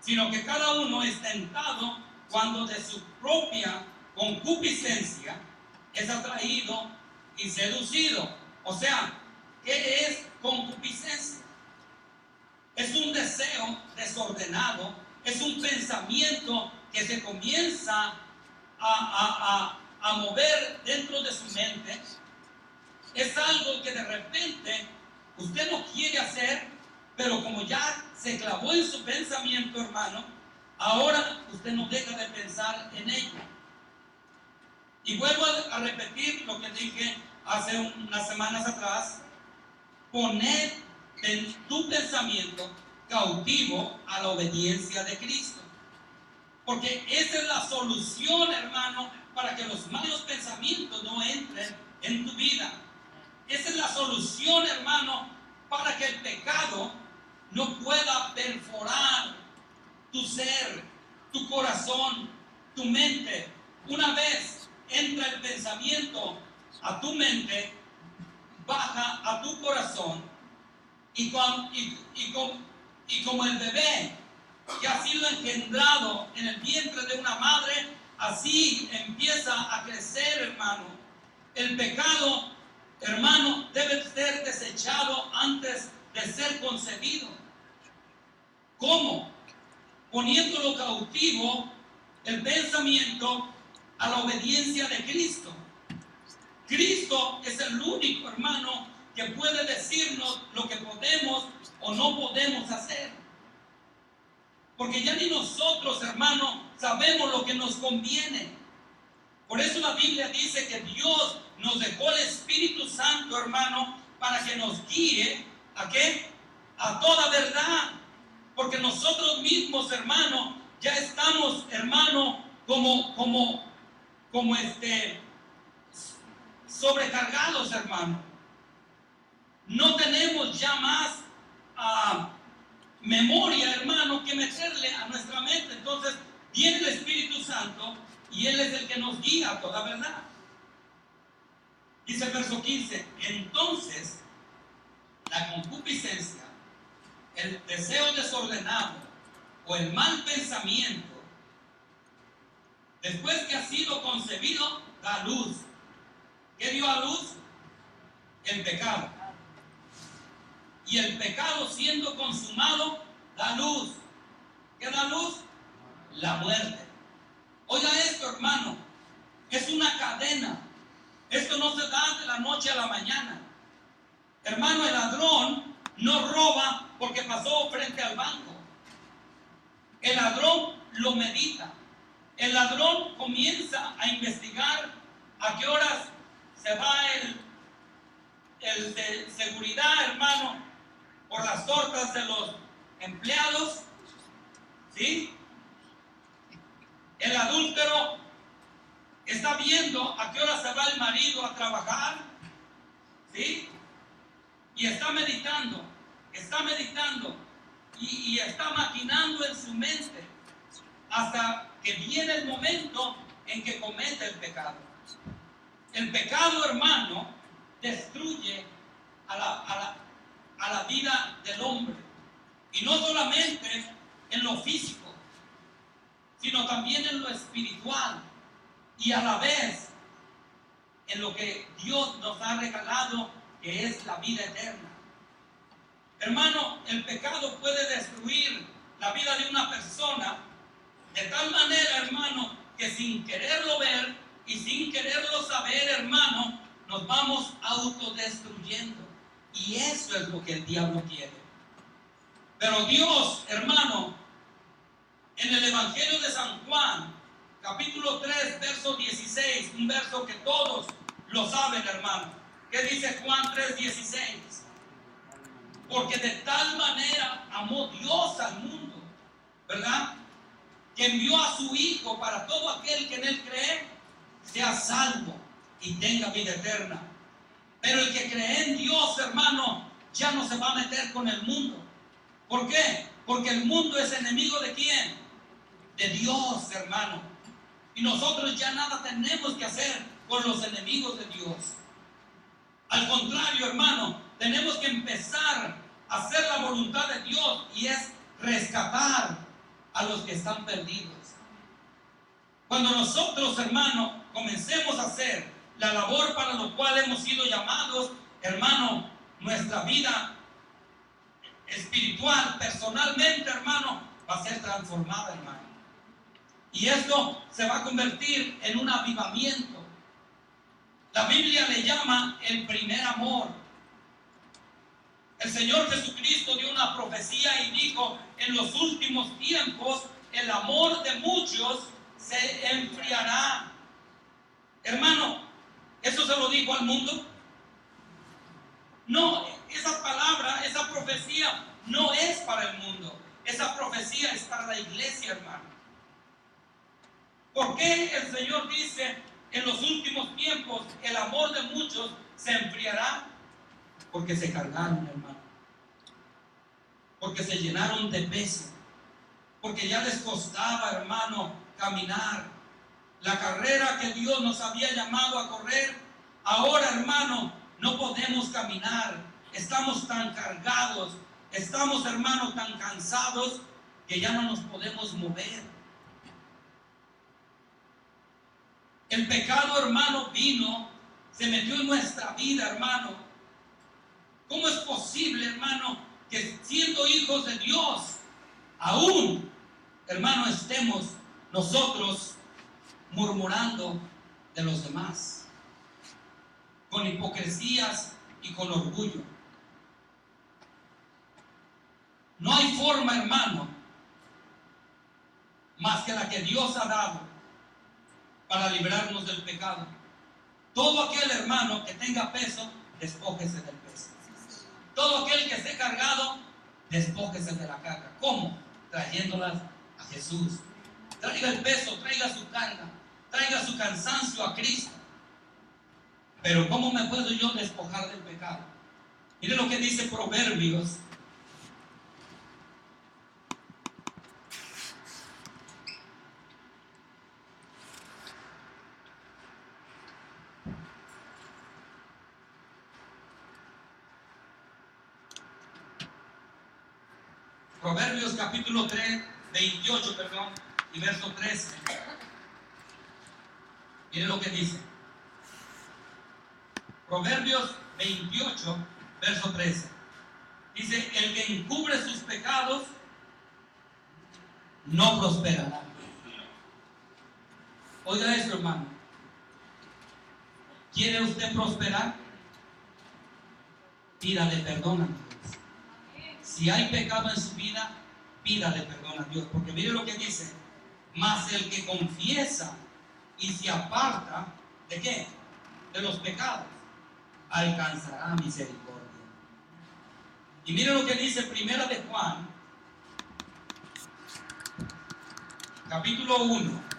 sino que cada uno es tentado cuando de su propia concupiscencia es atraído y seducido. O sea, ¿qué es concupiscencia? Es un deseo desordenado, es un pensamiento que se comienza a mover dentro de su mente. Es algo que de repente usted no quiere hacer, pero como ya se clavó en su pensamiento, hermano, ahora usted no deja de pensar en ello. Y vuelvo a repetir lo que dije hace unas semanas atrás: poner en tu pensamiento cautivo a la obediencia de Cristo. Porque esa es la solución, hermano, para que los malos pensamientos no entren en tu vida. Esa es la solución, hermano, para que el pecado no pueda perforar tu ser, tu corazón, tu mente. Una vez entra el pensamiento a tu mente, baja a tu corazón, y como el bebé que ha sido engendrado en el vientre de una madre, así empieza a crecer, hermano. El pecado, hermano, debe ser desechado antes de ser concebido. ¿Cómo? Poniéndolo cautivo el pensamiento a la obediencia de Cristo. Cristo es el único, hermano, que puede decirnos lo que podemos o no podemos hacer. Porque ya ni nosotros, hermano, sabemos lo que nos conviene. Por eso la Biblia dice que Dios nos dejó el Espíritu Santo, hermano, para que nos guíe ¿a qué? A toda verdad. Porque nosotros mismos, hermano, ya estamos, hermano, como sobrecargados, hermano. No tenemos ya más memoria, hermano, que meterle a nuestra mente. Entonces viene el Espíritu Santo y Él es el que nos guía a toda verdad. Dice el verso 15: entonces la concupiscencia, el deseo desordenado o el mal pensamiento, después que ha sido concebido, da luz. ¿Qué dio a luz? El pecado. Y el pecado, siendo consumado, da luz. ¿Qué da luz? La muerte. Oiga esto, hermano, es una cadena. Esto no se da de la noche a la mañana. Hermano, el ladrón no roba porque pasó frente al banco. El ladrón lo medita. El ladrón comienza a investigar a qué horas se va el de seguridad, hermano, por las tortas de los empleados, ¿sí? El adúltero está viendo a qué hora se va el marido a trabajar, ¿sí? Y está meditando y está maquinando en su mente hasta que viene el momento en que comete el pecado. El pecado, hermano, destruye a la vida del hombre, y no solamente en lo físico, sino también en lo espiritual, y a la vez en lo que Dios nos ha regalado, que es la vida eterna. Hermano, el pecado puede destruir la vida de una persona de tal manera, hermano, que sin quererlo ver y sin quererlo saber, hermano, nos vamos autodestruyendo. Y eso es lo que el diablo quiere. Pero Dios, hermano, en el Evangelio de San Juan, capítulo 3, verso 16, un verso que todos lo saben, hermano. ¿Qué dice Juan 3:16? Porque de tal manera amó Dios al mundo, ¿verdad?, que envió a su Hijo para todo aquel que en Él cree sea salvo y tenga vida eterna. Pero el que cree en Dios, hermano, ya no se va a meter con el mundo. ¿Por qué? Porque el mundo es enemigo ¿de quién? De Dios, hermano. Y nosotros ya nada tenemos que hacer con los enemigos de Dios. Al contrario, hermano, tenemos que empezar a hacer la voluntad de Dios, y es rescatar a los que están perdidos. Cuando nosotros, hermano, comencemos a hacer la labor para lo cual hemos sido llamados, hermano, nuestra vida espiritual, personalmente, hermano, va a ser transformada, hermano. Y esto se va a convertir en un avivamiento. La Biblia le llama el primer amor. El Señor Jesucristo dio una profecía y dijo: en los últimos tiempos el amor de muchos se enfriará. Hermano, ¿eso se lo dijo al mundo? No, esa palabra, esa profecía no es para el mundo. Esa profecía es para la iglesia, hermano. ¿Por qué el Señor dice en los últimos tiempos el amor de muchos se enfriará? Porque se cargaron, hermano. Porque se llenaron de peso. Porque ya les costaba, hermano, caminar. La carrera que Dios nos había llamado a correr, ahora, hermano, no podemos caminar. Estamos tan cargados, estamos, hermano, tan cansados que ya no nos podemos mover. El pecado, hermano, vino, se metió en nuestra vida, hermano. ¿Cómo es posible, hermano, que siendo hijos de Dios, aún, hermano, estemos nosotros murmurando de los demás, con hipocresías y con orgullo? No hay forma, hermano, más que la que Dios ha dado para librarnos del pecado. Todo aquel, hermano, que tenga peso, despójese del peso. Todo aquel que esté cargado, despójese de la carga. ¿Cómo? Trayéndolas a Jesús. Traiga el peso, traiga su carga, traiga su cansancio a Cristo. Pero ¿cómo me puedo yo despojar del pecado? Mire lo que dice Proverbios. Proverbios capítulo 3, 28, y verso 13. Mire lo que dice. Proverbios 28, verso 13. Dice: el que encubre sus pecados no prosperará. Oiga esto, hermano. ¿Quiere usted prosperar? Pídale perdón a Dios. Si hay pecado en su vida, pídale perdón a Dios. Porque mire lo que dice: mas el que confiesa y se aparta, ¿de qué? De los pecados, alcanzará misericordia. Y mire lo que dice Primera de Juan, capítulo 1.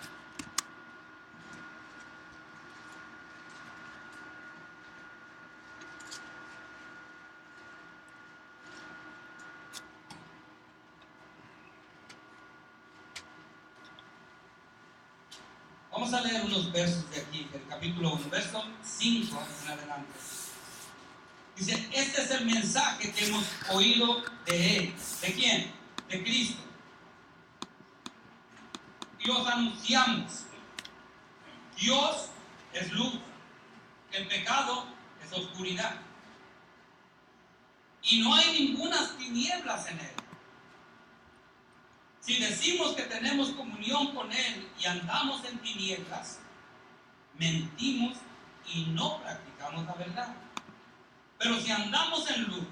Vamos a leer unos versos de aquí, del capítulo 1, verso 5 en adelante. Dice: este es el mensaje que hemos oído de Él. ¿De quién? De Cristo. Y os anunciamos: Dios es luz, el pecado es oscuridad, y no hay ninguna tinieblas en Él. Si decimos que tenemos comunión con Él y andamos en tinieblas, mentimos y no practicamos la verdad. Pero si andamos en luz,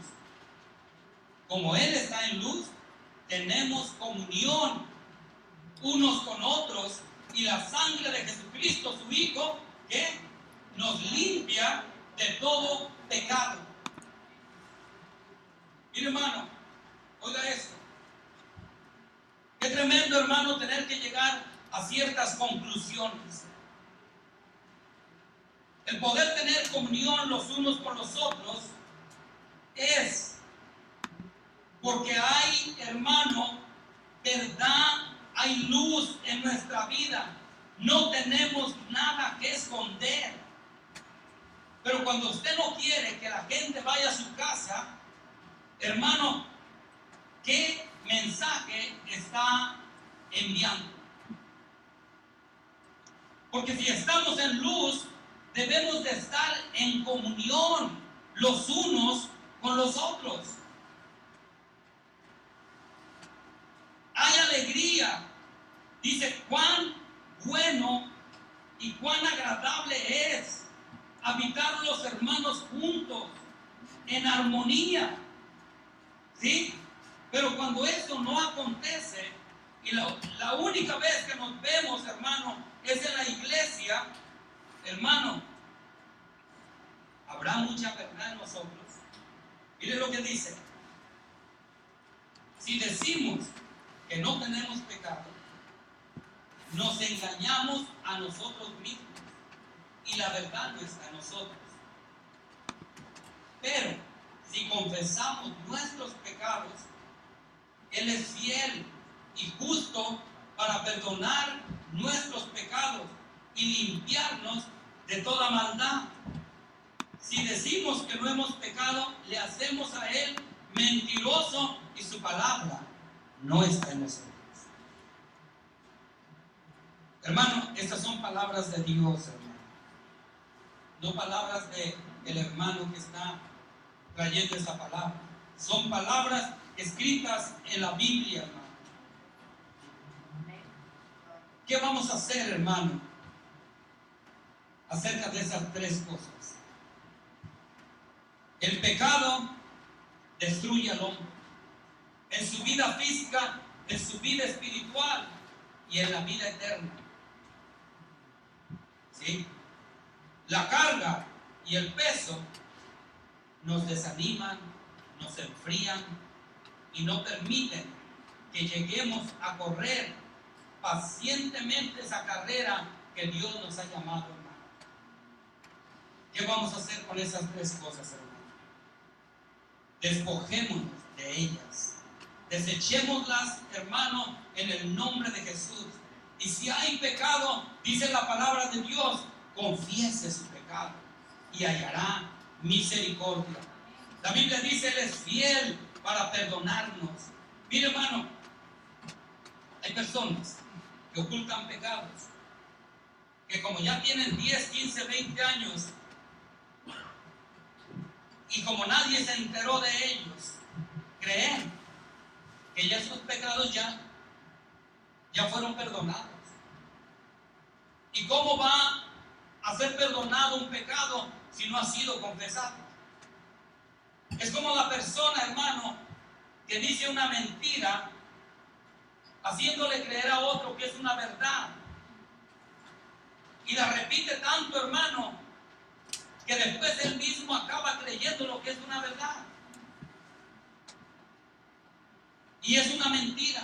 como Él está en luz, tenemos comunión unos con otros, y la sangre de Jesucristo, su Hijo, que nos limpia de todo pecado. Mire, hermano, oiga esto. Qué tremendo, hermano, tener que llegar a ciertas conclusiones. El poder tener comunión los unos con los otros es porque hay, hermano, verdad, hay luz en nuestra vida. no tenemos nada que esconder. Pero cuando usted no quiere que la gente vaya a su casa, hermano, ¿qué mensaje está enviando? Porque si estamos en luz, debemos de estar en comunión los unos con los otros. Hay alegría. Dice, cuán bueno y cuán agradable es habitar los hermanos juntos en armonía. ¿Sí? Pero cuando esto no acontece, y la única vez que nos vemos, hermano, es en la iglesia, hermano, habrá mucha verdad en nosotros. Mire lo que dice. Si decimos que no tenemos pecado, nos engañamos a nosotros mismos y la verdad no está en nosotros. Pero si confesamos nuestros pecados, Él es fiel y justo para perdonar nuestros pecados y limpiarnos de toda maldad. Si decimos que no hemos pecado, le hacemos a Él mentiroso y su palabra no está en nosotros. Hermano, estas son palabras de Dios, hermano. No palabras del hermano que está trayendo esa palabra. Son palabras escritas en la Biblia, hermano. ¿Qué vamos a hacer, hermano, acerca de esas tres cosas? El pecado destruye al hombre en su vida física, en su vida espiritual y en la vida eterna. ¿Sí? La carga y el peso nos desaniman, nos enfrían y no permiten que lleguemos a correr pacientemente esa carrera que Dios nos ha llamado, hermano. ¿Qué vamos a hacer con esas tres cosas, hermano? Despojémonos de ellas, desechémoslas, hermano, en el nombre de Jesús. Y si hay pecado, dice la palabra de Dios, confiese su pecado y hallará misericordia. La Biblia dice, Él es fiel para perdonarnos. Mire, hermano, hay personas que ocultan pecados, que como ya tienen 10, 15, 20 años, y como nadie se enteró de ellos, creen que ya sus pecados ya fueron perdonados. ¿Y cómo va a ser perdonado un pecado si no ha sido confesado? Es como la persona, hermano, que dice una mentira, haciéndole creer a otro que es una verdad, y la repite tanto, hermano, que después él mismo acaba creyendo lo que es una verdad. Y es una mentira.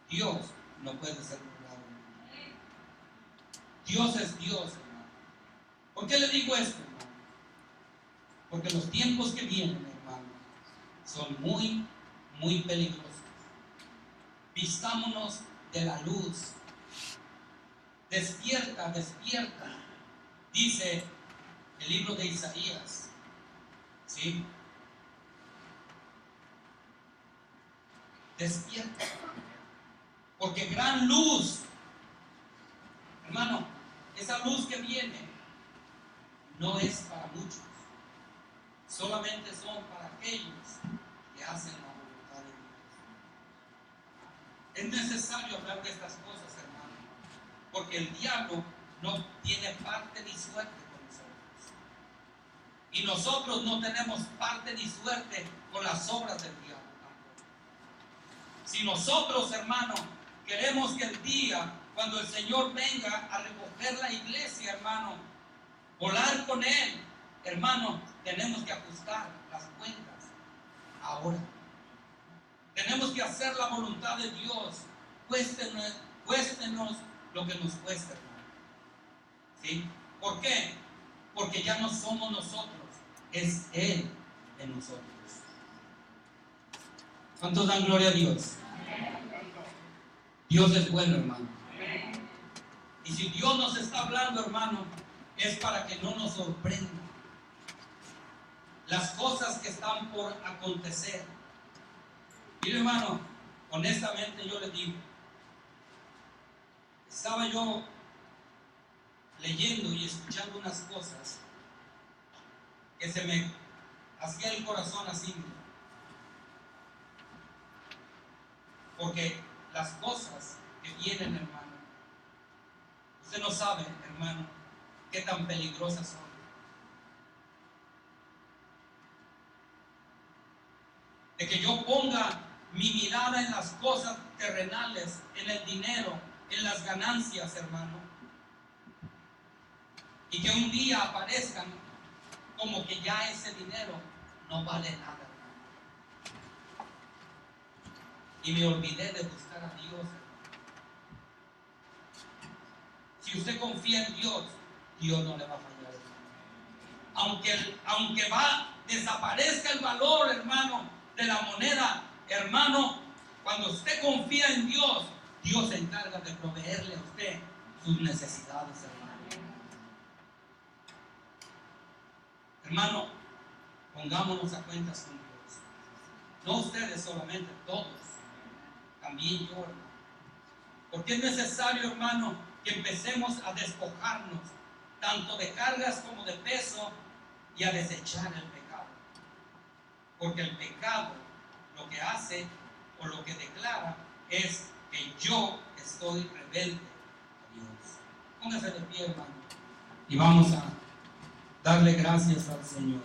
Dios no puede ser burlado. Dios es Dios, hermano. ¿Por qué le digo esto, hermano? Porque los tiempos que vienen, hermano, son muy, muy peligrosos. Vistámonos de la luz. Despierta, despierta. Dice el libro de Isaías. ¿Sí? Despierta. Porque gran luz, hermano, esa luz que viene no es para muchos. Solamente son para aquellos que hacen la voluntad de Dios. Es necesario hablar de estas cosas, hermano, porque el diablo no tiene parte ni suerte con nosotros. Y nosotros no tenemos parte ni suerte con las obras del diablo. Si nosotros, hermano, queremos que el día cuando el Señor venga a recoger la iglesia, hermano, volar con Él, hermano, tenemos que ajustar las cuentas ahora. Tenemos que hacer la voluntad de Dios, cuéstenos lo que nos cueste, hermano. ¿Sí? ¿Por qué? Porque ya no somos nosotros, es Él en nosotros. ¿Cuántos dan gloria a Dios? Dios es bueno, hermano. Y si Dios nos está hablando, hermano, es para que no nos sorprenda las cosas que están por acontecer. Mire, hermano, honestamente yo le digo, estaba yo leyendo y escuchando unas cosas que se me hacía el corazón así, porque las cosas que vienen, hermano, usted no sabe, hermano, qué tan peligrosas son. De que yo ponga mi mirada en las cosas terrenales, en el dinero, en las ganancias, hermano, y que un día aparezcan como que ya ese dinero no vale nada, hermano. Y me olvidé de buscar a Dios, hermano. Si usted confía en Dios, Dios no le va a fallar, hermano. Aunque desaparezca el valor, hermano, de la moneda, hermano, cuando usted confía en Dios, Dios se encarga de proveerle a usted sus necesidades, hermano. Hermano, pongámonos a cuentas con Dios. No ustedes solamente, todos. También yo, hermano. Porque es necesario, hermano, que empecemos a despojarnos tanto de cargas como de peso y a desechar el pecado. Porque el pecado lo que hace o lo que declara es que yo estoy rebelde a Dios. Póngase de pie, hermano, y vamos a darle gracias al Señor.